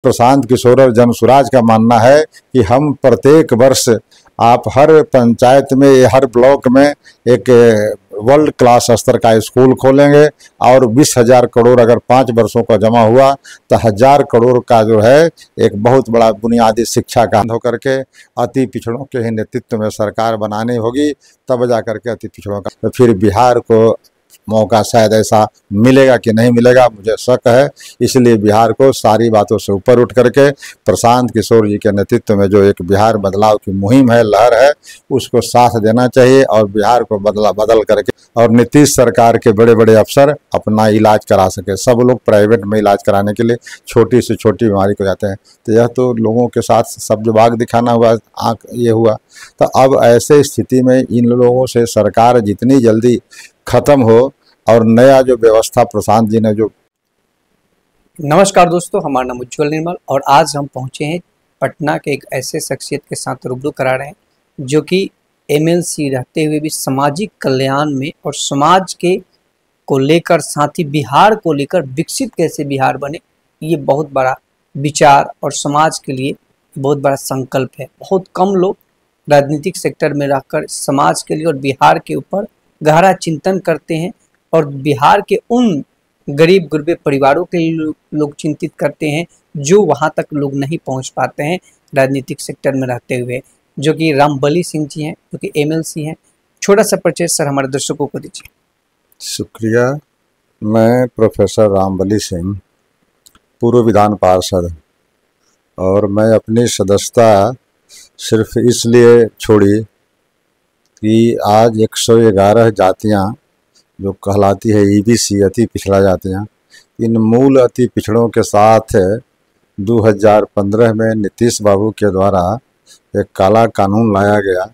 प्रशांत किशोर और जनसुराज का मानना है कि हम प्रत्येक वर्ष आप हर पंचायत में, हर ब्लॉक में एक वर्ल्ड क्लास स्तर का स्कूल खोलेंगे और 20,000 करोड़ अगर 5 वर्षों का जमा हुआ तो 1,000 करोड़ का जो है एक बहुत बड़ा बुनियादी शिक्षा का होकर के अति पिछड़ों के ही नेतृत्व में सरकार बनानी होगी, तब जा करके अति पिछड़ों का। तो फिर बिहार को मौका शायद ऐसा मिलेगा कि नहीं मिलेगा, मुझे शक है। इसलिए बिहार को सारी बातों से ऊपर उठ करके प्रशांत किशोर जी के नेतृत्व में जो एक बिहार बदलाव की मुहिम है, लहर है, उसको साथ देना चाहिए और बिहार को बदल करके और नीतीश सरकार के बड़े बड़े अफसर अपना इलाज करा सके। सब लोग प्राइवेट में इलाज कराने के लिए छोटी से छोटी बीमारी को जाते हैं, तो यह तो लोगों के साथ सब जो बाग दिखाना हुआ, आँख ये हुआ। तो अब ऐसे स्थिति में इन लोगों से सरकार जितनी जल्दी खत्म हो और नया जो व्यवस्था प्रशांत जी ने जो। नमस्कार दोस्तों, हमारा नाम उज्जवल निर्मल और आज हम पहुंचे हैं पटना के एक ऐसे शख्सियत के साथ रूबरू करा रहे हैं जो कि एमएलसी रहते हुए भी सामाजिक कल्याण में और समाज के को लेकर, साथ ही बिहार को लेकर विकसित कैसे बिहार बने, ये बहुत बड़ा विचार और समाज के लिए बहुत बड़ा संकल्प है। बहुत कम लोग राजनीतिक सेक्टर में रहकर समाज के लिए और बिहार के ऊपर गहरा चिंतन करते हैं और बिहार के उन गरीब गुरबे परिवारों के लिए लोग चिंतित करते हैं जो वहां तक लोग नहीं पहुंच पाते हैं राजनीतिक सेक्टर में रहते हुए, जो कि रामबली सिंह जी हैं, जो कि एमएलसी हैं। छोटा सा परिचय सर हमारे दर्शकों को दीजिए। शुक्रिया। मैं प्रोफेसर रामबली सिंह, पूर्व विधान पार्षद, और मैं अपनी सदस्यता सिर्फ इसलिए छोड़ी कि आज 111 जातियां जो कहलाती है ईबीसी, अति पिछड़ा जातियाँ, इन मूल अति पिछड़ों के साथ 2015 में नीतीश बाबू के द्वारा एक काला कानून लाया गया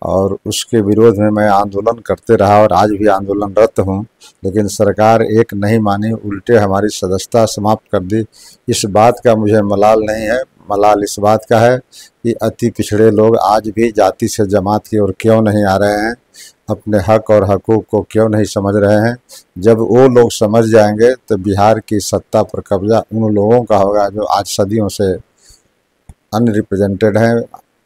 और उसके विरोध में मैं आंदोलन करते रहा और आज भी आंदोलनरत हूँ, लेकिन सरकार एक नहीं मानी, उल्टे हमारी सदस्यता समाप्त कर दी। इस बात का मुझे मलाल नहीं है, मलाल इस बात का है कि अति पिछड़े लोग आज भी जाति से जमात की ओर क्यों नहीं आ रहे हैं, अपने हक और हकूक़ को क्यों नहीं समझ रहे हैं। जब वो लोग समझ जाएंगे तो बिहार की सत्ता पर कब्जा उन लोगों का होगा जो आज सदियों से अनरिप्रेजेंटेड हैं,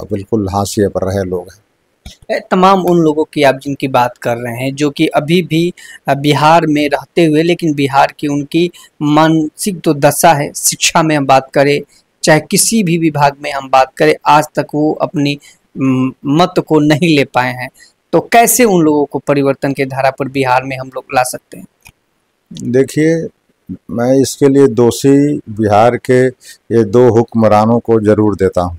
बिल्कुल हाशिए पर रहे लोग हैं। तमाम उन लोगों की आप जिनकी बात कर रहे हैं जो कि अभी भी बिहार में रहते हुए, लेकिन बिहार की उनकी मानसिक जो दशा है, शिक्षा में हम बात करें, चाहे किसी भी विभाग में हम बात करें, आज तक वो अपनी मत को नहीं ले पाए हैं। तो कैसे उन लोगों को परिवर्तन के धारा पर बिहार में हम लोग ला सकते हैं? देखिए, मैं इसके लिए दोषी बिहार के ये 2 हुक्मरानों को जरूर देता हूँ,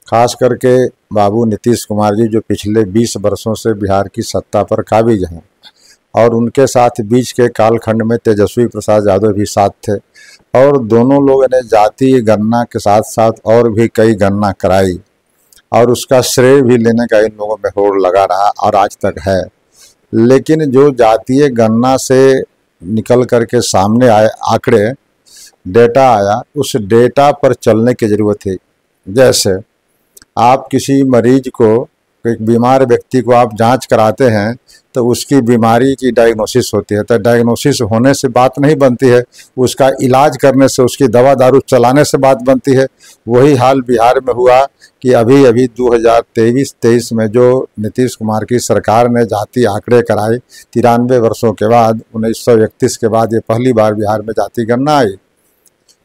खास करके बाबू नीतीश कुमार जी जो पिछले 20 वर्षों से बिहार की सत्ता पर काबिज हैं, और उनके साथ बीच के कालखंड में तेजस्वी प्रसाद यादव भी साथ थे, और दोनों लोगों ने जातीय गणना के साथ साथ और भी कई गणना कराई और उसका श्रेय भी लेने का इन लोगों में होड़ लगा रहा और आज तक है। लेकिन जो जातीय गणना से निकल करके सामने आए आंकड़े, डेटा आया, उस डेटा पर चलने की ज़रूरत है। जैसे आप किसी मरीज को, एक बीमार व्यक्ति को आप जांच कराते हैं तो उसकी बीमारी की डायग्नोसिस होती है, तो डायग्नोसिस होने से बात नहीं बनती है, उसका इलाज करने से, उसकी दवा दारू चलाने से बात बनती है। वही हाल बिहार में हुआ कि अभी 2023 में जो नीतीश कुमार की सरकार ने जाति आंकड़े कराए 93 वर्षों के बाद, 1931 के बाद ये पहली बार बिहार में जाति गणना आई।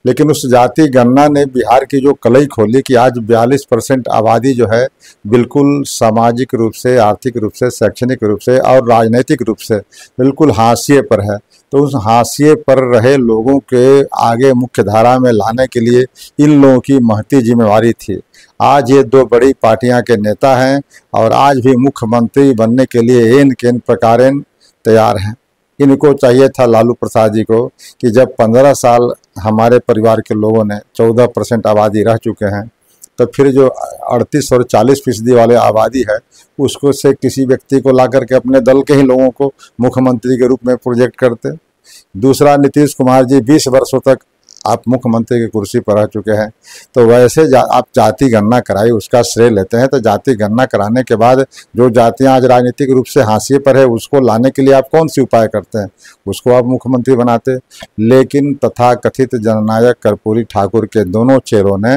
लेकिन उस जाति गणना ने बिहार की जो कलई खोली कि आज 42% आबादी जो है बिल्कुल सामाजिक रूप से, आर्थिक रूप से, शैक्षणिक रूप से और राजनीतिक रूप से बिल्कुल हाशिए पर है। तो उस हाशिए पर रहे लोगों के आगे मुख्य धारा में लाने के लिए इन लोगों की महती जिम्मेवारी थी। आज ये 2 बड़ी पार्टियां के नेता हैं और आज भी मुख्यमंत्री बनने के लिए एन केन प्रकारेण तैयार हैं। इनको चाहिए था लालू प्रसाद जी को कि जब 15 साल हमारे परिवार के लोगों ने 14% आबादी रह चुके हैं, तो फिर जो 38 और 40% वाले आबादी है उसको से किसी व्यक्ति को ला करके अपने दल के ही लोगों को मुख्यमंत्री के रूप में प्रोजेक्ट करते। दूसरा, नीतीश कुमार जी 20 वर्षों तक आप मुख्यमंत्री की कुर्सी पर रह चुके हैं, तो वैसे आप जाति गणना कराई उसका श्रेय लेते हैं। तो जाति गणना कराने के बाद जो जातियां आज राजनीतिक रूप से हाशिए पर है उसको लाने के लिए आप कौन सी उपाय करते हैं? उसको आप मुख्यमंत्री बनाते। लेकिन तथाकथित जननायक कर्पूरी ठाकुर के दोनों चेहरों ने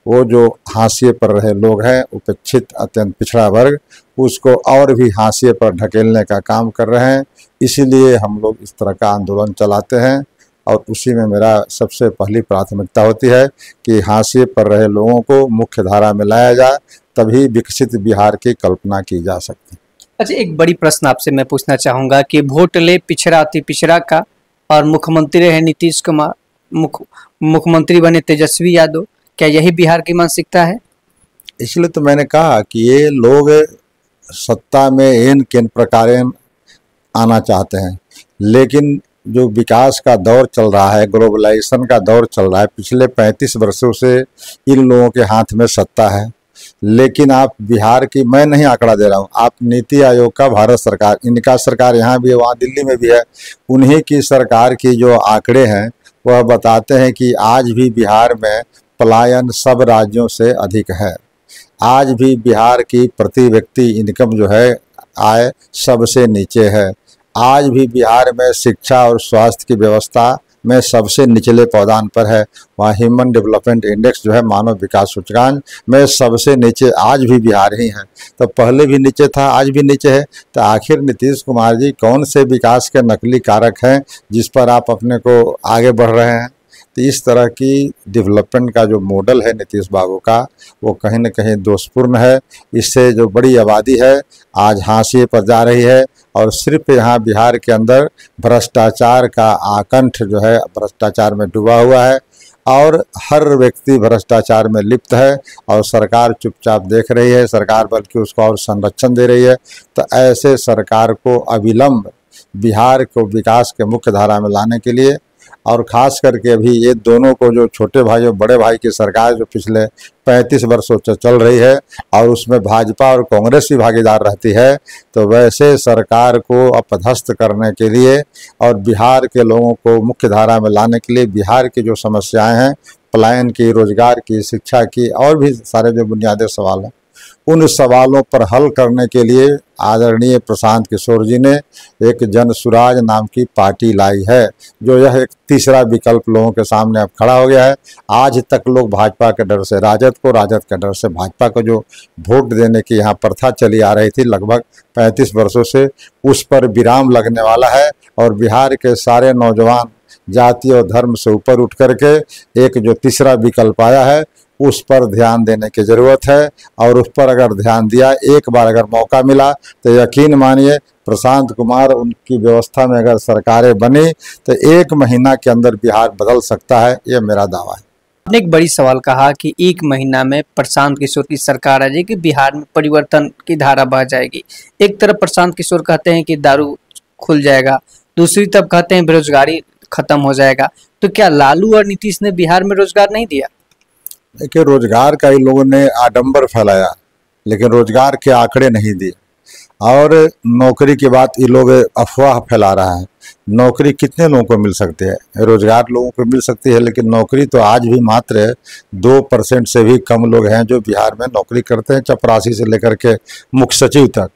वो जो हाशिए पर रहे लोग हैं, उपेक्षित अत्यंत पिछड़ा वर्ग, उसको और भी हाशिए पर ढकेलने का काम कर रहे हैं। इसीलिए हम लोग इस तरह का आंदोलन चलाते हैं और उसी में मेरा सबसे पहली प्राथमिकता होती है कि हाशिए पर रहे लोगों को मुख्य धारा में लाया जाए, तभी विकसित बिहार की कल्पना की जा सकती है। अच्छा, एक बड़ी प्रश्न आपसे मैं पूछना चाहूँगा कि वोट ले पिछड़ा अति पिछड़ा का और मुख्यमंत्री रहे नीतीश कुमार, मुख्यमंत्री बने तेजस्वी यादव, क्या यही बिहार की मानसिकता है? इसलिए तो मैंने कहा कि ये लोग सत्ता में इन किन प्रकार आना चाहते हैं, लेकिन जो विकास का दौर चल रहा है, ग्लोबलाइजेशन का दौर चल रहा है, पिछले 35 वर्षों से इन लोगों के हाथ में सत्ता है। लेकिन आप बिहार की, मैं नहीं आंकड़ा दे रहा हूँ, आप नीति आयोग का, भारत सरकार, इनका सरकार यहाँ भी है, वहाँ दिल्ली में भी है, उन्हीं की सरकार की जो आंकड़े हैं वह बताते हैं कि आज भी बिहार में पलायन सब राज्यों से अधिक है। आज भी बिहार की प्रति व्यक्ति इनकम जो है, आय सबसे नीचे है। आज भी बिहार में शिक्षा और स्वास्थ्य की व्यवस्था में सबसे निचले पायदान पर है। वहाँ ह्यूमन डेवलपमेंट इंडेक्स जो है, मानव विकास सूचकांक में सबसे नीचे आज भी बिहार ही है। तो पहले भी नीचे था, आज भी नीचे है। तो आखिर नीतीश कुमार जी कौन से विकास के नकली कारक हैं जिस पर आप अपने को आगे बढ़ रहे हैं? तो इस तरह की डेवलपमेंट का जो मॉडल है नीतीश बाबू का, वो कहीं न कहीं दोषपूर्ण है। इससे जो बड़ी आबादी है आज हाशिए पर जा रही है और सिर्फ यहाँ बिहार के अंदर भ्रष्टाचार का आकंठ जो है, भ्रष्टाचार में डूबा हुआ है और हर व्यक्ति भ्रष्टाचार में लिप्त है और सरकार चुपचाप देख रही है। सरकार बल्कि उसको और संरक्षण दे रही है। तो ऐसे सरकार को अविलंब बिहार को विकास के मुख्य धारा में लाने के लिए, और ख़ास करके अभी ये दोनों को, जो छोटे भाई और बड़े भाई की सरकार जो पिछले 35 वर्षों से चल रही है और उसमें भाजपा और कांग्रेस भी भागीदार रहती है, तो वैसे सरकार को अपदस्थ करने के लिए और बिहार के लोगों को मुख्य धारा में लाने के लिए बिहार की जो समस्याएं हैं, पलायन की, रोजगार की, शिक्षा की और भी सारे जो बुनियादी सवाल हैं, उन सवालों पर हल करने के लिए आदरणीय प्रशांत किशोर जी ने एक जन सुराज नाम की पार्टी लाई है, जो यह एक तीसरा विकल्प लोगों के सामने अब खड़ा हो गया है। आज तक लोग भाजपा के डर से राजद को, राजद के डर से भाजपा को जो वोट देने की यहाँ प्रथा चली आ रही थी लगभग 35 वर्षों से, उस पर विराम लगने वाला है और बिहार के सारे नौजवान जाति और धर्म से ऊपर उठ करके एक जो तीसरा विकल्प आया है उस पर ध्यान देने की ज़रूरत है। और उस पर अगर ध्यान दिया, एक बार अगर मौका मिला, तो यकीन मानिए प्रशांत कुमार उनकी व्यवस्था में अगर सरकारें बनी तो 1 महीना के अंदर बिहार बदल सकता है, ये मेरा दावा है। आपने एक बड़ी सवाल कहा कि 1 महीना में प्रशांत किशोर की सरकार आ जाएगी, बिहार में परिवर्तन की धारा बह जाएगी। एक तरफ प्रशांत किशोर कहते हैं कि दारू खुल जाएगा, दूसरी तरफ कहते हैं बेरोजगारी खत्म हो जाएगा। तो क्या लालू और नीतीश ने बिहार में रोजगार नहीं दिया? देखिए, रोजगार का इन लोगों ने आडंबर फैलाया, लेकिन रोजगार के आंकड़े नहीं दिए। और नौकरी की बात ये लोग अफवाह फैला रहा है। नौकरी कितने लोगों को मिल सकती है? रोजगार लोगों को मिल सकती है, लेकिन नौकरी तो आज भी मात्र 2% से भी कम लोग हैं जो बिहार में नौकरी करते हैं, चपरासी से लेकर के मुख्य सचिव तक।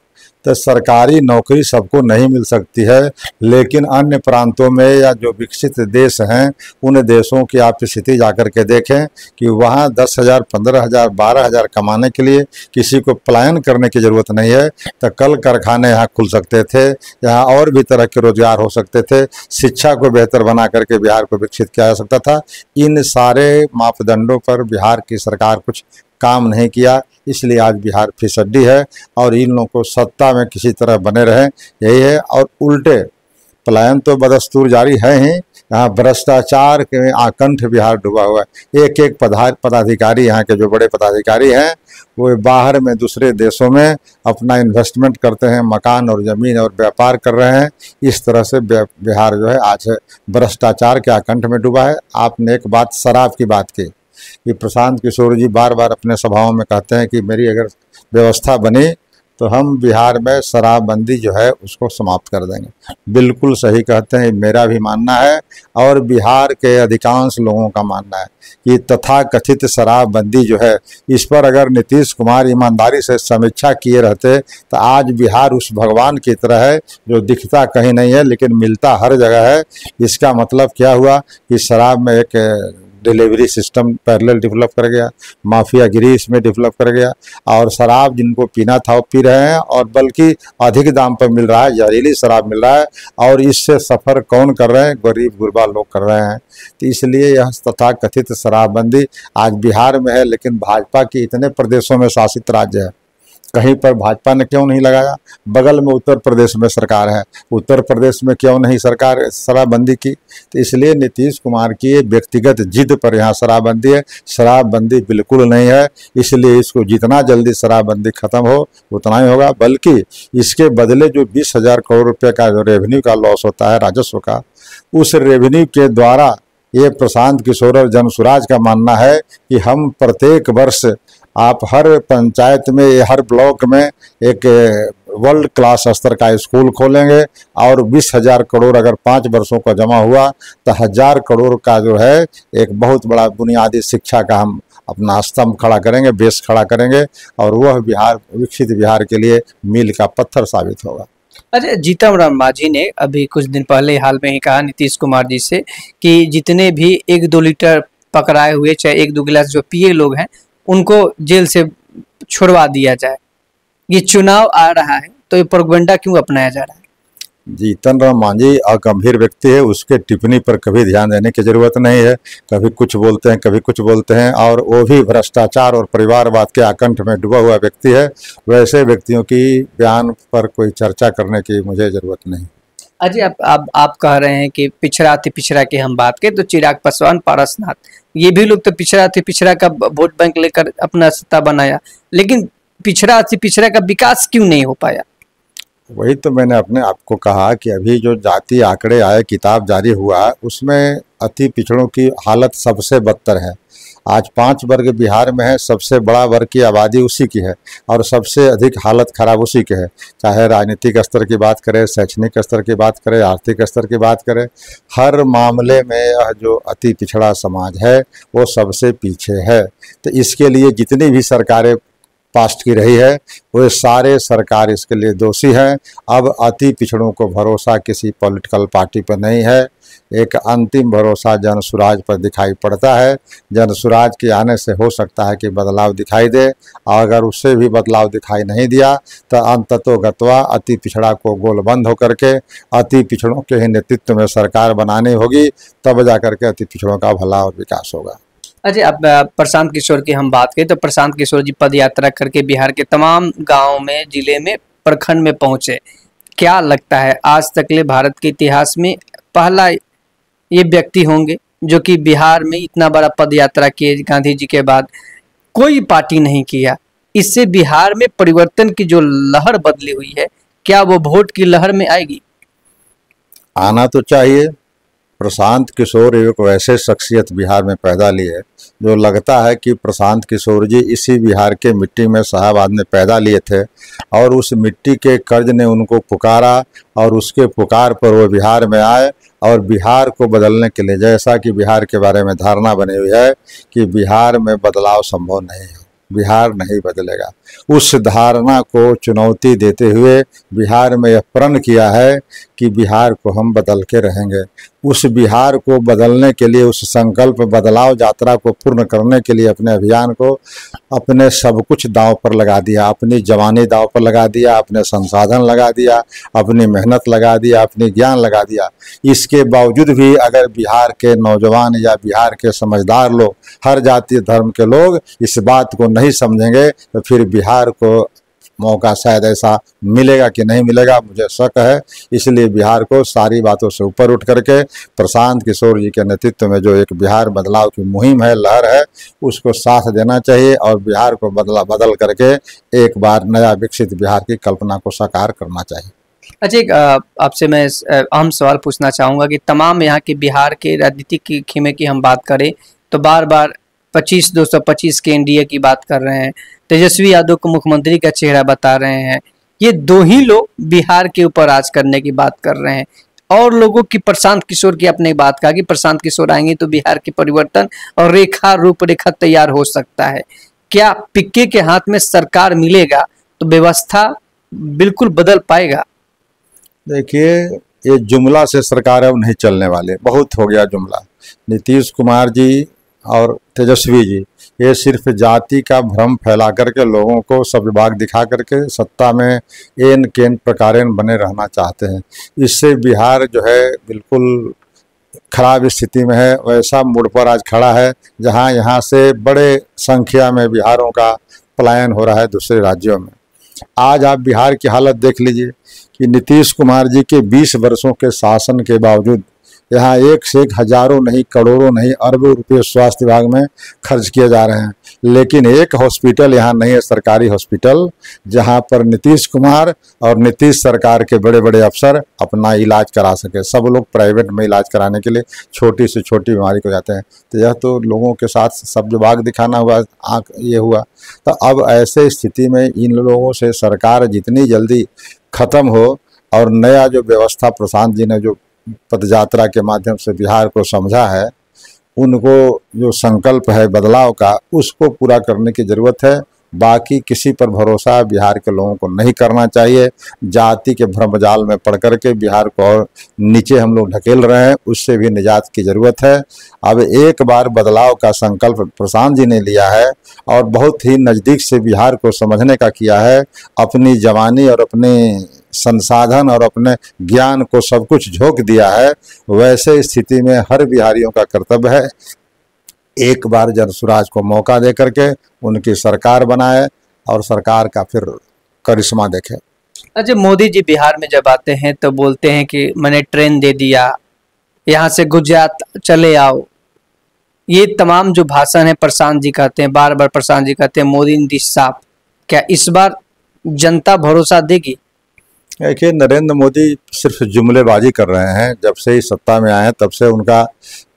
तो सरकारी नौकरी सबको नहीं मिल सकती है, लेकिन अन्य प्रांतों में या जो विकसित देश हैं उन देशों की आप स्थिति जाकर के देखें कि वहाँ 10,000, 15,000, 12,000 कमाने के लिए किसी को पलायन करने की ज़रूरत नहीं है। तो कल कारखाने यहाँ खुल सकते थे, यहाँ और भी तरह के रोजगार हो सकते थे, शिक्षा को बेहतर बना करके बिहार को विकसित किया जा सकता था। इन सारे मापदंडों पर बिहार की सरकार कुछ काम नहीं किया, इसलिए आज बिहार फिसड्डी है और इन लोगों को सत्ता में किसी तरह बने रहें, यही है। और उल्टे पलायन तो बदस्तूर जारी है ही, यहाँ भ्रष्टाचार के आकंठ बिहार डूबा हुआ है। एक एक पदाधिकारी, यहाँ के जो बड़े पदाधिकारी हैं, वो बाहर में दूसरे देशों में अपना इन्वेस्टमेंट करते हैं, मकान और ज़मीन और व्यापार कर रहे हैं। इस तरह से बिहार जो है आज भ्रष्टाचार के आकंठ में डूबा है। आपने एक बात शराब की बात की कि प्रशांत किशोर जी बार बार अपने सभाओं में कहते हैं कि मेरी अगर व्यवस्था बनी तो हम बिहार में शराबबंदी जो है उसको समाप्त कर देंगे। बिल्कुल सही कहते हैं, मेरा भी मानना है और बिहार के अधिकांश लोगों का मानना है कि तथाकथित शराबबंदी जो है, इस पर अगर नीतीश कुमार ईमानदारी से समीक्षा किए रहते तो आज बिहार उस भगवान की तरह है जो दिखता कहीं नहीं है लेकिन मिलता हर जगह है। इसका मतलब क्या हुआ कि शराब में एक डिलीवरी सिस्टम पैरेलल डेवलप कर गया, माफियागिरी इसमें डेवलप कर गया और शराब जिनको पीना था वो पी रहे हैं और बल्कि अधिक दाम पर मिल रहा है, जहरीली शराब मिल रहा है और इससे सफ़र कौन कर रहे हैं? गरीब गुरबा लोग कर रहे हैं। तो इसलिए यह तथाकथित शराबबंदी आज बिहार में है, लेकिन भाजपा की इतने प्रदेशों में शासित राज्य है, कहीं पर भाजपा ने क्यों नहीं लगाया? बगल में उत्तर प्रदेश में सरकार है, उत्तर प्रदेश में क्यों नहीं सरकार शराबबंदी की? तो इसलिए नीतीश कुमार की ये व्यक्तिगत जिद पर यहाँ शराबबंदी है। शराबबंदी बिल्कुल नहीं है, इसलिए इसको जितना जल्दी शराबबंदी खत्म हो उतना ही होगा। बल्कि इसके बदले जो 20,000 करोड़ रुपये का जो रेवेन्यू का लॉस होता है राजस्व का, उस रेवेन्यू के द्वारा ये प्रशांत किशोर और जनसुराज का मानना है कि हम प्रत्येक वर्ष आप हर पंचायत में, हर ब्लॉक में एक वर्ल्ड क्लास स्तर का स्कूल खोलेंगे और 20,000 करोड़ अगर 5 वर्षों का जमा हुआ तो 1,000 करोड़ का जो है एक बहुत बड़ा बुनियादी शिक्षा का हम अपना स्तंभ खड़ा करेंगे, बेस खड़ा करेंगे और वह बिहार, विकसित बिहार के लिए मील का पत्थर साबित होगा। अच्छा, जीतन राम मांझी ने अभी कुछ दिन पहले हाल में ही कहा नीतीश कुमार जी से कि जितने भी 1-2 लीटर पकड़ाए हुए, चाहे 1-2 गिलास जो पिए लोग हैं, उनको जेल से छुड़वा दिया जाए। ये चुनाव आ रहा है तो ये प्रोपेगेंडा क्यों अपनाया जा रहा है? जीतन राम मांझी अगंभीर व्यक्ति है, उसके टिप्पणी पर कभी ध्यान देने की जरूरत नहीं है। कभी कुछ बोलते हैं, कभी कुछ बोलते हैं और वो भी भ्रष्टाचार और परिवारवाद के आकंठ में डूबा हुआ व्यक्ति है। वैसे व्यक्तियों की बयान पर कोई चर्चा करने की मुझे जरूरत नहीं। अजय, आप कह रहे हैं कि पिछड़ा अति पिछड़ा की हम बात करें तो चिराग पासवान, पारसनाथ, ये भी लोग तो पिछड़ा अति पिछड़ा का वोट बैंक लेकर अपना सत्ता बनाया, लेकिन पिछड़ा अति पिछड़ा का विकास क्यों नहीं हो पाया? वही तो मैंने अपने आपको कहा कि अभी जो जाति आंकड़े आए, किताब जारी हुआ, उसमें अति पिछड़ों की हालत सबसे बदतर है। आज 5 वर्ग बिहार में है, सबसे बड़ा वर्ग की आबादी उसी की है और सबसे अधिक हालत खराब उसी के है। चाहे राजनीतिक स्तर की बात करें, शैक्षणिक स्तर की बात करें, आर्थिक स्तर की बात करें, हर मामले में यह जो अति पिछड़ा समाज है वो सबसे पीछे है। तो इसके लिए जितनी भी सरकारें पास्ट की रही है वो सारे सरकार इसके लिए दोषी हैं। अब अति पिछड़ों को भरोसा किसी पॉलिटिकल पार्टी पर नहीं है, एक अंतिम भरोसा जनसुराज पर दिखाई पड़ता है। जनसुराज के आने से हो सकता है कि बदलाव दिखाई दे और अगर उससे भी बदलाव दिखाई नहीं दिया तो अंततोगत्वा अति पिछड़ा को गोलबंद होकर के अति पिछड़ों के ही नेतृत्व में सरकार बनानी होगी, तब जाकर के अति पिछड़ों का भला और विकास होगा। अजय, अब प्रशांत किशोर की हम बात करें तो प्रशांत किशोर जी पद यात्रा करके बिहार के तमाम गांव में, जिले में, प्रखंड में पहुंचे। क्या लगता है आज तक ले भारत के इतिहास में पहला ये व्यक्ति होंगे जो कि बिहार में इतना बड़ा पद यात्रा किए? गांधी जी के बाद कोई पार्टी नहीं किया। इससे बिहार में परिवर्तन की जो लहर बदली हुई है, क्या वो वोट की लहर में आएगी? आना तो चाहिए। प्रशांत किशोर एक वैसे शख्सियत बिहार में पैदा लिए जो लगता है कि प्रशांत किशोर जी इसी बिहार के मिट्टी में शाहाबाद में पैदा लिए थे और उस मिट्टी के कर्ज ने उनको पुकारा और उसके पुकार पर वो बिहार में आए और बिहार को बदलने के लिए, जैसा कि बिहार के बारे में धारणा बनी हुई है कि बिहार में बदलाव संभव नहीं है, बिहार नहीं बदलेगा, उस धारणा को चुनौती देते हुए बिहार में यह प्रण किया है कि बिहार को हम बदल के रहेंगे। उस बिहार को बदलने के लिए, उस संकल्प बदलाव यात्रा को पूर्ण करने के लिए अपने अभियान को, अपने सब कुछ दांव पर लगा दिया, अपनी जवानी दांव पर लगा दिया, अपने संसाधन लगा दिया, अपनी मेहनत लगा दिया, अपनी ज्ञान लगा दिया। इसके बावजूद भी अगर बिहार के नौजवान या बिहार के समझदार लोग, हर जाति धर्म के लोग इस बात को नहीं समझेंगे तो फिर बिहार को मौका शायद ऐसा मिलेगा कि नहीं मिलेगा, मुझे शक है। इसलिए बिहार को सारी बातों से ऊपर उठ करके प्रशांत किशोर जी के नेतृत्व में जो एक बिहार बदलाव की मुहिम है, लहर है, उसको साथ देना चाहिए और बिहार को बदल करके एक बार नया विकसित बिहार की कल्पना को साकार करना चाहिए। अच्छा, आपसे मैं अहम सवाल पूछना चाहूँगा कि तमाम यहाँ के बिहार के राजनीतिक की खेमे की हम बात करें तो बार बार 225 के एनडीए की बात कर रहे हैं, तेजस्वी यादव को मुख्यमंत्री का चेहरा बता रहे हैं। ये दो ही लोग बिहार के ऊपर राज करने की बात कर रहे हैं। और लोगों की प्रशांत किशोर की अपने बात कहा कि प्रशांत किशोर आएंगे तो बिहार के परिवर्तन और रूपरेखा तैयार हो सकता है। क्या पिक्के के हाथ में सरकार मिलेगा तो व्यवस्था बिल्कुल बदल पाएगा? देखिए, ये जुमला से सरकार अब नहीं चलने वाले, बहुत हो गया जुमला। नीतीश कुमार जी और तेजस्वी जी ये सिर्फ जाति का भ्रम फैला करके लोगों को सब विभाग दिखा करके सत्ता में एन केन प्रकारेण बने रहना चाहते हैं। इससे बिहार जो है बिल्कुल खराब स्थिति में है। वैसा मोड़ पर आज खड़ा है जहां यहाँ से बड़े संख्या में बिहारों का पलायन हो रहा है दूसरे राज्यों में। आज आप बिहार की हालत देख लीजिए कि नीतीश कुमार जी के 20 वर्षों के शासन के बावजूद यहाँ एक से एक हजारों नहीं, करोड़ों नहीं, अरबों रुपये स्वास्थ्य विभाग में खर्च किए जा रहे हैं, लेकिन एक हॉस्पिटल यहाँ नहीं है, सरकारी हॉस्पिटल, जहाँ पर नीतीश कुमार और नीतीश सरकार के बड़े बड़े अफसर अपना इलाज करा सके। सब लोग प्राइवेट में इलाज कराने के लिए छोटी से छोटी बीमारी को जाते हैं। तो यह तो लोगों के साथ सब विभाग दिखाना हुआ, आँख ये हुआ। तो अब ऐसे स्थिति में इन लोगों से सरकार जितनी जल्दी ख़त्म हो और नया जो व्यवस्था प्रशांत जी ने जो पदयात्रा के माध्यम से बिहार को समझा है, उनको जो संकल्प है बदलाव का उसको पूरा करने की ज़रूरत है। बाकी किसी पर भरोसा बिहार के लोगों को नहीं करना चाहिए। जाति के भ्रमजाल में पड़ करके बिहार को और नीचे हम लोग ढकेल रहे हैं, उससे भी निजात की ज़रूरत है। अब एक बार बदलाव का संकल्प प्रशांत जी ने लिया है और बहुत ही नज़दीक से बिहार को समझने का किया है। अपनी जवानी और अपने संसाधन और अपने ज्ञान को सब कुछ झोंक दिया है। वैसे स्थिति में हर बिहारियों का कर्तव्य है एक बार जनसुराज को मौका दे करके उनकी सरकार बनाए और सरकार का फिर करिश्मा देखे। अच्छा, मोदी जी बिहार में जब आते हैं तो बोलते हैं कि मैंने ट्रेन दे दिया, यहाँ से गुजरात चले आओ। ये तमाम जो भाषण है प्रशांत जी कहते हैं, बार बार प्रशांत जी कहते हैं मोदी नीतीश साफ। क्या इस बार जनता भरोसा देगी? देखिए, नरेंद्र मोदी सिर्फ जुमलेबाजी कर रहे हैं। जब से ही सत्ता में आए हैं तब से उनका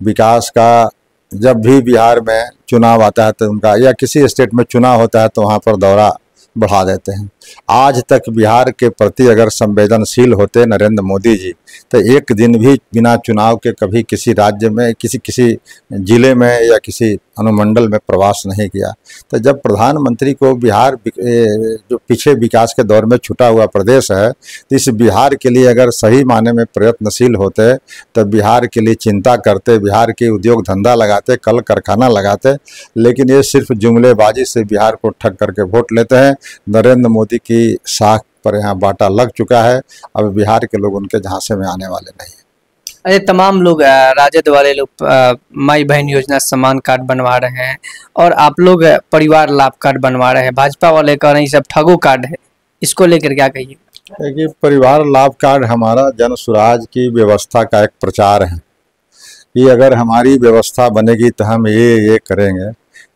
विकास का, जब भी बिहार में चुनाव आता है तो उनका, या किसी स्टेट में चुनाव होता है तो वहाँ पर दौरा बढ़ा देते हैं। आज तक बिहार के प्रति अगर संवेदनशील होते नरेंद्र मोदी जी तो एक दिन भी बिना चुनाव के कभी किसी राज्य में, किसी जिले में या किसी अनुमंडल में प्रवास नहीं किया। तो जब प्रधानमंत्री को बिहार जो पीछे विकास के दौर में छूटा हुआ प्रदेश है, तो इस बिहार के लिए अगर सही माने में प्रयत्नशील होते तो बिहार के लिए चिंता करते, बिहार के उद्योग धंधा लगाते, कल कारखाना लगाते। लेकिन ये सिर्फ जुमलेबाजी से बिहार को ठग करके वोट लेते हैं। नरेंद्र मोदी की साख पर यहाँ बाटा लग चुका है। अब बिहार के लोग उनके झांसे में आने वाले नहीं। अरे तमाम लोग, राजद वाले लोग माई बहन योजना सम्मान कार्ड बनवा रहे हैं और आप लोग परिवार लाभ कार्ड बनवा रहे हैं। भाजपा वाले कह रहे हैं सब ठगो कार्ड है, इसको लेकर क्या कहिए? देखिए, परिवार लाभ कार्ड हमारा जन सुराज की व्यवस्था का एक प्रचार है कि अगर हमारी व्यवस्था बनेगी तो हम ये करेंगे।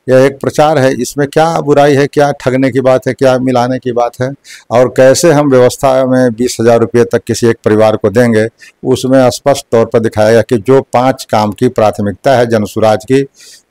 यह एक प्रचार है, इसमें क्या बुराई है, क्या ठगने की बात है, क्या मिलाने की बात है? और कैसे हम व्यवस्था में 20,000 रुपये तक किसी एक परिवार को देंगे, उसमें स्पष्ट तौर पर दिखाया गया कि जो 5 काम की प्राथमिकता है जनसुराज की,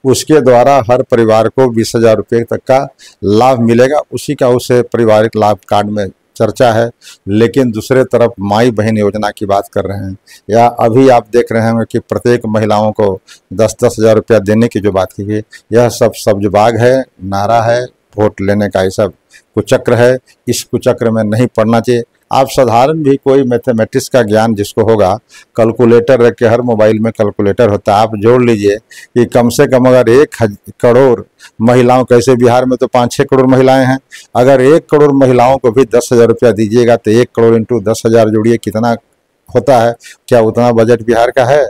उसके द्वारा हर परिवार को 20,000 रुपये तक का लाभ मिलेगा। उसी का उस पारिवारिक लाभ कार्ड में चर्चा है। लेकिन दूसरे तरफ माई बहन योजना की बात कर रहे हैं, या अभी आप देख रहे हैं कि प्रत्येक महिलाओं को 10-10 हज़ार रुपया देने की जो बात की गई, यह सब जो बाग है, नारा है वोट लेने का, ये सब कुचक्र है। इस कुचक्र में नहीं पड़ना चाहिए। आप साधारण भी कोई मैथमेटिक्स का ज्ञान जिसको होगा, कैलकुलेटर रख के, हर मोबाइल में कैलकुलेटर होता है, आप जोड़ लीजिए कि कम से कम अगर 1 करोड़ महिलाओं, कैसे बिहार में तो 5-6 करोड़ महिलाएं हैं, अगर 1 करोड़ महिलाओं को भी 10,000 रुपया दीजिएगा तो 1 करोड़ इंटू 10,000 जोड़िए कितना होता है? क्या उतना बजट बिहार का है?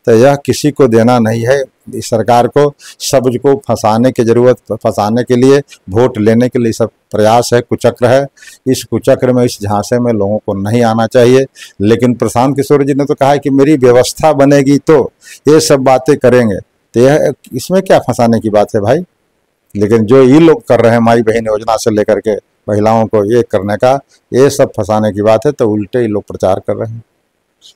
तो यह किसी को देना नहीं है। इस सरकार को सबको फंसाने की जरूरत, फंसाने के लिए, वोट लेने के लिए सब प्रयास है, कुचक्र है। इस कुचक्र में, इस झांसे में लोगों को नहीं आना चाहिए। लेकिन प्रशांत किशोर जी ने तो कहा है कि मेरी व्यवस्था बनेगी तो ये सब बातें करेंगे, तो यह इसमें क्या फंसाने की बात है भाई? लेकिन जो ये लोग कर रहे हैं माई बहन योजना से लेकर के महिलाओं को ये करने का, ये सब फंसाने की बात है। तो उल्टे ही लोग प्रचार कर रहे हैं।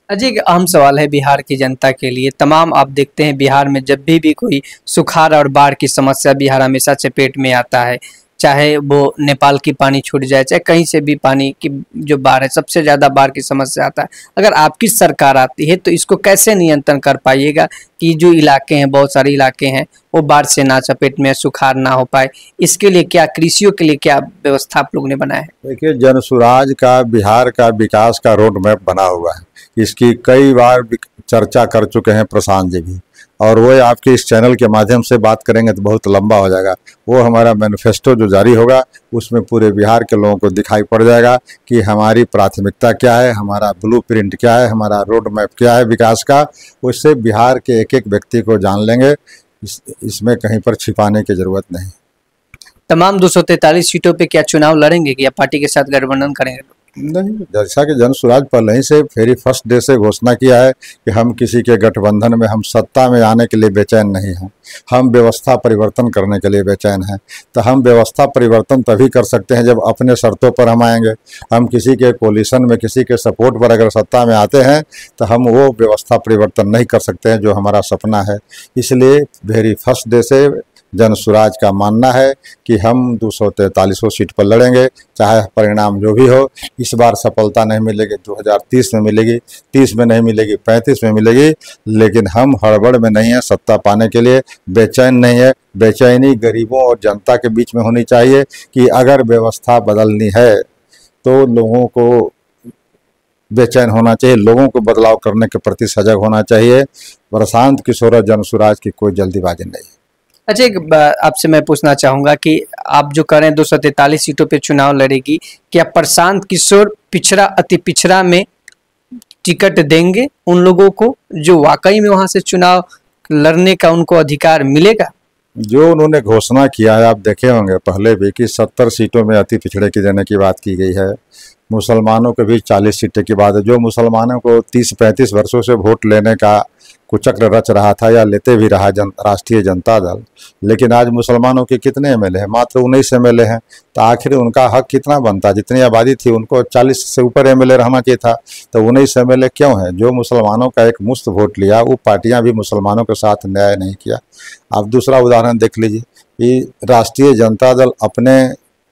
अजय, एक अहम सवाल है बिहार की जनता के लिए। तमाम आप देखते हैं बिहार में जब भी कोई सुखाड़ और बाढ़ की समस्या बिहार हमेशा चपेट में आता है, चाहे वो नेपाल की पानी छूट जाए, चाहे कहीं से भी पानी की जो बाढ़ है, सबसे ज़्यादा बाढ़ की समस्या आता है। अगर आपकी सरकार आती है तो इसको कैसे नियंत्रण कर पाइएगा कि जो इलाके हैं, बहुत सारे इलाके हैं, वो बाढ़ से ना चपेट में, सुखाड़ ना हो पाए? इसके लिए क्या, कृषियों के लिए क्या व्यवस्था आप लोग ने बनाया है? देखिए, जनसुराज का बिहार का विकास का रोड मैप बना हुआ है। इसकी कई बार चर्चा कर चुके हैं प्रशांत जी भी, और वो आपके इस चैनल के माध्यम से बात करेंगे तो बहुत लंबा हो जाएगा। वो हमारा मैनिफेस्टो जो जारी होगा उसमें पूरे बिहार के लोगों को दिखाई पड़ जाएगा कि हमारी प्राथमिकता क्या है, हमारा ब्लूप्रिंट क्या है, हमारा रोड मैप क्या है विकास का। उससे बिहार के एक एक व्यक्ति को जान लेंगे। इसमें कहीं पर छिपाने की जरूरत नहीं। तमाम 243 सीटों पे क्या चुनाव लड़ेंगे कि या पार्टी के साथ गठबंधन करेंगे? नहीं, जैसा कि जनसुराज पहले ही से फेरी फर्स्ट डे से घोषणा किया है कि हम किसी के गठबंधन में, हम सत्ता में आने के लिए बेचैन नहीं हैं, हम व्यवस्था परिवर्तन करने के लिए बेचैन हैं। तो हम व्यवस्था परिवर्तन तभी कर सकते हैं जब अपने शर्तों पर हम आएंगे। हम किसी के कोलिशन में, किसी के सपोर्ट पर अगर सत्ता में आते हैं तो हम वो व्यवस्था परिवर्तन नहीं कर सकते हैं जो हमारा सपना है। इसलिए वेरी फर्स्ट डे से जनसुराज का मानना है कि हम 243 सीट पर लड़ेंगे, चाहे परिणाम जो भी हो। इस बार सफलता नहीं मिलेगी, 2030 में मिलेगी, 30 में नहीं मिलेगी, 35 में मिलेगी, लेकिन हम हड़बड़ में नहीं हैं सत्ता पाने के लिए, बेचैन नहीं है। बेचैनी गरीबों और जनता के बीच में होनी चाहिए कि अगर व्यवस्था बदलनी है तो लोगों को बेचैन होना चाहिए, लोगों को बदलाव करने के प्रति सजग होना चाहिए। प्रशांत किशोर और जनसुराज की कोई जल्दीबाजी नहीं है। अच्छा, एक आपसे मैं पूछना चाहूंगा कि आप जो करें 243 सीटों पे चुनाव लड़ेगी, क्या प्रशांत किशोर पिछड़ा, अति पिछड़ा में टिकट देंगे उन लोगों को जो वाकई में वहां से चुनाव लड़ने का उनको अधिकार मिलेगा? जो उन्होंने घोषणा किया है, आप देखे होंगे पहले भी कि 70 सीटों में अति पिछड़े की देने की बात की गई है। मुसलमानों के भी 40 सीटें की बात है। जो मुसलमानों को 30-35 वर्षों से वोट लेने का कुचक्र रच रहा था या लेते भी रहा राष्ट्रीय जनता दल, लेकिन आज मुसलमानों के कितने एमएलए हैं? मात्र 19 एमएलए हैं। तो आखिर उनका हक कितना बनता? जितनी आबादी थी उनको 40 से ऊपर एमएलए रहना चाहिए था, तो 19 एमएलए क्यों है? जो मुसलमानों का एक मुफ्त वोट लिया, वो पार्टियां भी मुसलमानों के साथ न्याय नहीं किया। आप दूसरा उदाहरण देख लीजिए कि राष्ट्रीय जनता दल अपने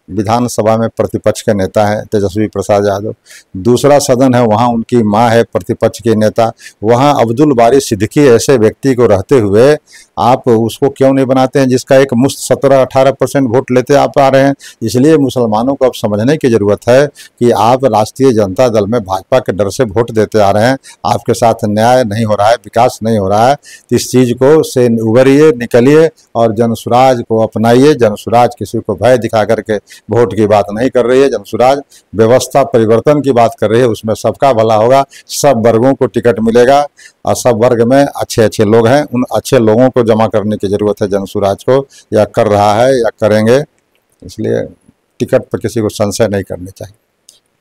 विधानसभा में प्रतिपक्ष के नेता हैं तेजस्वी प्रसाद यादव, दूसरा सदन है वहाँ उनकी मां है प्रतिपक्ष के नेता, वहाँ अब्दुल बारी सिद्दीकी ऐसे व्यक्ति को रहते हुए आप उसको क्यों नहीं बनाते हैं जिसका एक मुश्त 17-18% वोट लेते आप आ रहे हैं? इसलिए मुसलमानों को अब समझने की ज़रूरत है कि आप राष्ट्रीय जनता दल में भाजपा के डर से वोट देते आ रहे हैं, आपके साथ न्याय नहीं हो रहा है, विकास नहीं हो रहा है। तो इस चीज़ को से उभरिए, निकलिए और जनसुराज को अपनाइए। जनसुराज किसी को भय दिखा करके वोट की बात नहीं कर रही है। जनसुराज व्यवस्था परिवर्तन की बात कर रही है, उसमें सबका भला होगा, सब वर्गों को टिकट मिलेगा और सब वर्ग में अच्छे अच्छे लोग हैं। उन अच्छे लोगों को जमा करने की ज़रूरत है जनसुराज को, या कर रहा है या करेंगे। इसलिए टिकट पर किसी को संशय नहीं करनी चाहिए।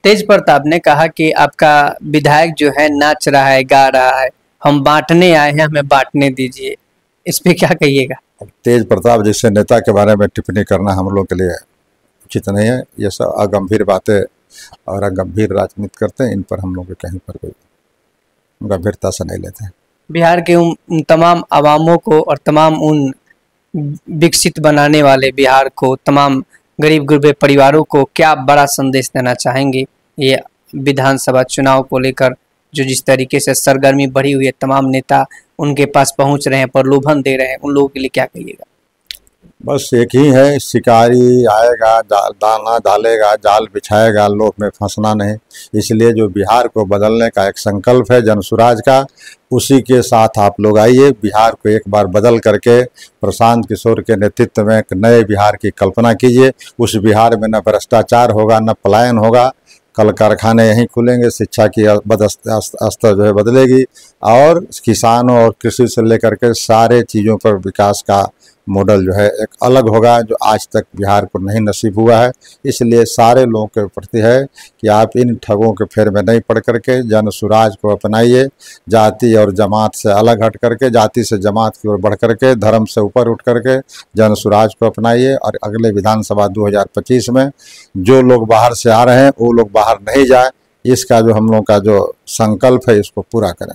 तेज प्रताप ने कहा कि आपका विधायक जो है नाच रहा है, गा रहा है, हम बांटने आए हैं, हमें बांटने दीजिए। इस पे क्या कहिएगा? तेज प्रताप जैसे नेता के बारे में टिप्पणी करना हम लोग के लिए उचित नहीं है। ये सब अगंभीर बातें और अगंभीर राजनीति करते हैं, इन पर हम लोग कहीं पर कोई गंभीरता से नहीं लेते हैं। बिहार के उन तमाम आवामों को और तमाम उन विकसित बनाने वाले बिहार को, तमाम गरीब गुरबे परिवारों को क्या बड़ा संदेश देना चाहेंगे ये विधानसभा चुनाव को लेकर? जो जिस तरीके से सरगर्मी बढ़ी हुई है, तमाम नेता उनके पास पहुंच रहे हैं, प्रलोभन दे रहे हैं, उन लोगों के लिए क्या कहिएगा? बस एक ही है, शिकारी आएगा, दाना डालेगा, जाल बिछाएगा, लोभ में फंसना नहीं। इसलिए जो बिहार को बदलने का एक संकल्प है जनसुराज का, उसी के साथ आप लोग आइए। बिहार को एक बार बदल करके प्रशांत किशोर के नेतृत्व में एक नए बिहार की कल्पना कीजिए। उस बिहार में न भ्रष्टाचार होगा, न पलायन होगा, कल कारखाने यहीं खुलेंगे, शिक्षा की स्तर जो है बदलेगी और किसानों और कृषि से लेकर के सारे चीज़ों पर विकास का मॉडल जो है एक अलग होगा, जो आज तक बिहार को नहीं नसीब हुआ है। इसलिए सारे लोगों के प्रति है कि आप इन ठगों के फेर में नहीं पड़ करके जनसुराज को अपनाइए। जाति और जमात से अलग हट करके, जाति से जमात की ओर बढ़ करके, धर्म से ऊपर उठ करके जनसुराज को अपनाइए। और अगले विधानसभा 2025 में जो लोग बाहर से आ रहे हैं वो लोग बाहर नहीं जाए, इसका जो हम लोग का जो संकल्प है इसको पूरा करें।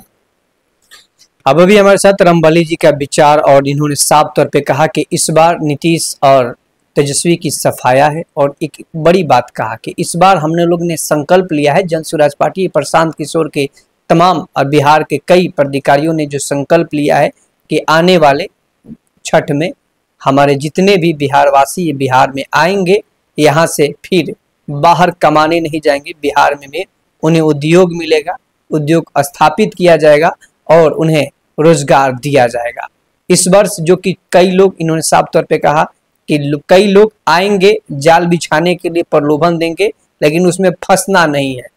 अब अभी हमारे साथ रामबली जी का विचार, और इन्होंने साफ तौर पे कहा कि इस बार नीतीश और तेजस्वी की सफाया है, और एक बड़ी बात कहा कि इस बार हमने लोग ने संकल्प लिया है, जन स्वराज पार्टी प्रशांत किशोर के तमाम और बिहार के कई पदाधिकारियों ने जो संकल्प लिया है कि आने वाले छठ में हमारे जितने भी बिहारवासी बिहार में आएंगे, यहाँ से फिर बाहर कमाने नहीं जाएंगे, बिहार में उन्हें उद्योग मिलेगा, उद्योग स्थापित किया जाएगा और उन्हें रोजगार दिया जाएगा। इस वर्ष जो कि कई लोग, इन्होंने साफ तौर पे कहा कि कई लोग आएंगे जाल बिछाने के लिए, प्रलोभन देंगे, लेकिन उसमें फंसना नहीं है,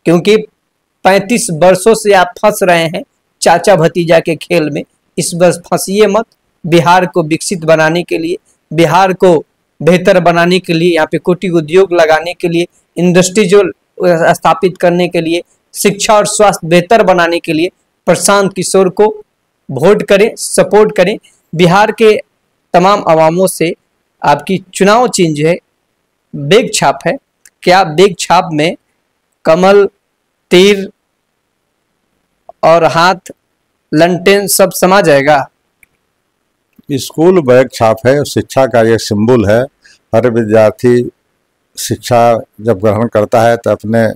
क्योंकि 35 वर्षों से आप फंस रहे हैं चाचा भतीजा के खेल में। इस वर्ष फंसिए मत। बिहार को विकसित बनाने के लिए, बिहार को बेहतर बनाने के लिए, यहाँ पे कुटीर उद्योग लगाने के लिए, इंडस्ट्री जो स्थापित करने के लिए, शिक्षा और स्वास्थ्य बेहतर बनाने के लिए प्रशांत किशोर को वोट करें, सपोर्ट करें। बिहार के तमाम अवामों से आपकी चुनाव चिन्ह जो है बैग छाप है। क्या बैग छाप में कमल, तीर और हाथ, लंटेन सब समा जाएगा? स्कूल बैग छाप है, शिक्षा का ये सिंबल है। हर विद्यार्थी शिक्षा जब ग्रहण करता है तो अपने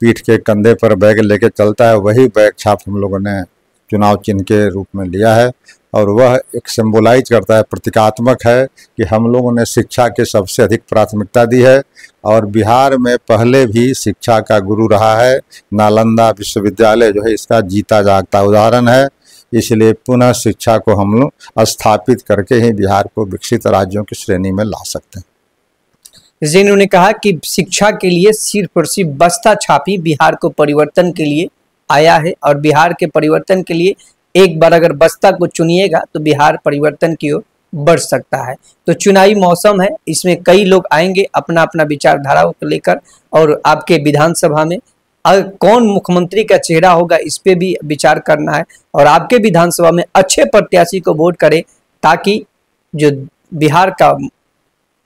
पीठ के कंधे पर बैग लेके चलता है। वही बैग छाप हम लोगों ने चुनाव चिन्ह के रूप में लिया है, और वह एक सिंबलाइज करता है, प्रतीकात्मक है कि हम लोगों ने शिक्षा के सबसे अधिक प्राथमिकता दी है। और बिहार में पहले भी शिक्षा का गुरु रहा है। नालंदा विश्वविद्यालय जो है इसका जीता जागता उदाहरण है। इसलिए पुनः शिक्षा को हम लोग स्थापित करके ही बिहार को विकसित राज्यों की श्रेणी में ला सकते हैं। जिन्होंने कहा कि शिक्षा के लिए सिर्फ और सिर्फ बस्ता छापी बिहार को परिवर्तन के लिए आया है, और बिहार के परिवर्तन के लिए एक बार अगर बस्ता को चुनिएगा तो बिहार परिवर्तन की ओर बढ़ सकता है। तो चुनावी मौसम है, इसमें कई लोग आएंगे अपना अपना विचारधाराओं को लेकर, और आपके विधानसभा में कौन मुख्यमंत्री का चेहरा होगा इस पे भी विचार करना है, और आपके विधानसभा में अच्छे प्रत्याशी को वोट करें ताकि जो बिहार का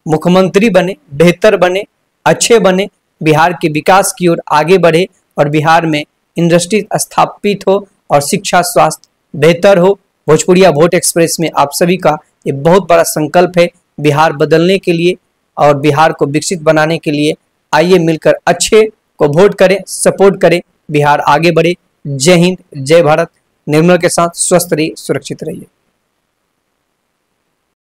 मुख्यमंत्री बने, बेहतर बने, अच्छे बने, बिहार के विकास की ओर आगे बढ़े, और बिहार में इंडस्ट्री स्थापित हो और शिक्षा स्वास्थ्य बेहतर हो। भोजपुरिया वोट एक्सप्रेस में आप सभी का ये बहुत बड़ा संकल्प है बिहार बदलने के लिए और बिहार को विकसित बनाने के लिए। आइए मिलकर अच्छे को वोट करें, सपोर्ट करें, बिहार आगे बढ़े। जय हिंद, जय भारत। निर्मल के साथ स्वस्थ रहिए, सुरक्षित रहिए।